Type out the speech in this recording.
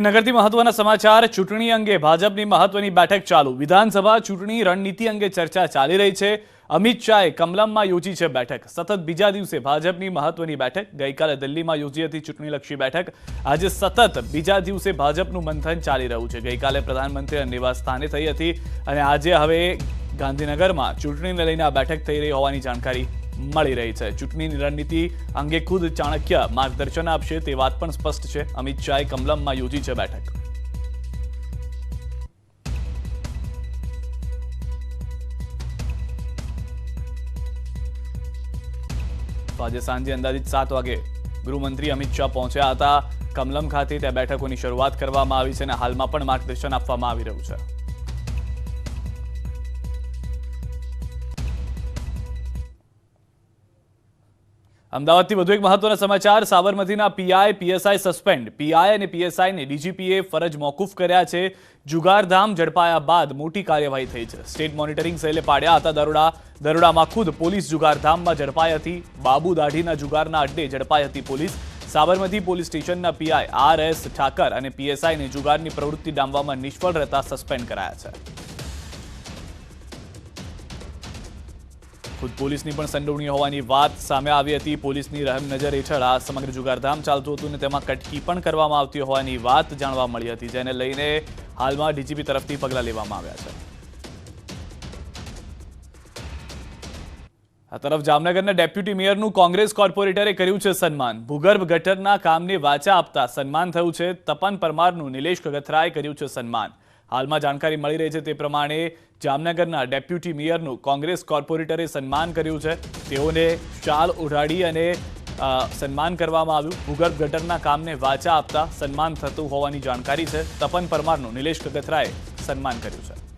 નગરથી મહત્વના સમાચાર ચૂંટણી અંગે ભાજપની મહત્વની બેઠક ચાલુ વિધાનસભા ચૂંટણી રણનીતિ અંગે ચર્ચા ચાલી રહી છે। અમિત શાહે કમલમમાં યોજી છે બેઠક। સતત બીજા દિવસે ભાજપની મહત્વની બેઠક ગઈકાલે દિલ્હીમાં યોજી હતી ચૂંટણીલક્ષી બેઠક। આજે સતત બીજા દિવસે ભાજપનું મંથન ચાલી રહ્યું છે। ગઈકાલે પ્રધાનમંત્રીના નિવાસ સ્થાને થઈ હતી અને આજે હવે ગાંધીનગરમાં ચૂંટણીને લઈને આ બેઠક થઈ રહી હોવાની જાણકારી મળી રહી છે। ચૂંટણીની રણનીતિ અંગે ખુદ ચાણક્ય માર્ગદર્શન આપશે તે વાત પણ સ્પષ્ટ છે। અમિત શાહે કમલમમાં યોજી છે બેઠક। તો આજે સાંજે અંદાજિત 7 વાગે ગૃહમંત્રી અમિત શાહ પહોંચ્યા હતા કમલમ ખાતે। ત્યાં બેઠકોની શરૂઆત કરવામાં આવી છે અને હાલમાં પણ માર્ગદર્શન આપવામાં આવી રહ્યું છે। અમદાવાદથી વધુ એક મહત્વના સમાચાર સાબરમતીના પીઆઈ પીએસઆઈ સસ્પેન્ડ। પીઆઈ અને પીએસઆઈને ડીજીપીએ ફરજ મોકૂફ કર્યા છે। જુગારધામ ઝડપાયા બાદ મોટી કાર્યવાહી થઈ છે। સ્ટેટ મોનિટરિંગ સેલે પાડ્યા હતા દરોડામાં ખુદ પોલીસ જુગારધામમાં ઝડપાઈ હતી। બાબુ દાઢીના જુગારના અડ્ડે ઝડપાઈ હતી પોલીસ। સાબરમતી પોલીસ સ્ટેશનના પીઆઈ આર.એસ. ઠાકર અને પીએસઆઈને જુગારની પ્રવૃત્તિ ડામવામાં નિષ્ફળ રહેતા સસ્પેન્ડ કરાયા છે। ખુદ પોલીસની પણ સંડોવણી હોવાની વાત સામે આવી હતી। પોલીસની રહેમ નજર હેઠળ આ સમગ્ર જુગારધામ ચાલતું હતું અને તેમાં કટકી પણ કરવામાં આવતી હોવાની વાત જાણવા મળી હતી, જેને લઈને હાલમાં ડીજીપી તરફથી પગલાં લેવામાં આવ્યા છે। આ તરફ જામનગરના ડેપ્યુટી મેયરનું કોંગ્રેસ કોર્પોરેટરે કર્યું છે સન્માન। ભૂગર્ભ ગટરના કામને વાચા આપતા સન્માન થયું છે। તપન પરમારનું નિલેશ કગથરાએ કર્યું છે સન્માન। હાલમાં જાણકારી મળી રહી છે તે પ્રમાણે જામનગરના ડેપ્યુટી મેયરનું કોંગ્રેસ કોર્પોરેટરે સન્માન કર્યું છે। તેઓને શાલ ઓઢાડી અને સન્માન કરવામાં આવ્યું। ભૂગર્ભ ગટરના કામને વાચા આપતા સન્માન થતું હોવાની જાણકારી છે। તપન પરમારનું નિલેશ કગથરાએ સન્માન કર્યું છે।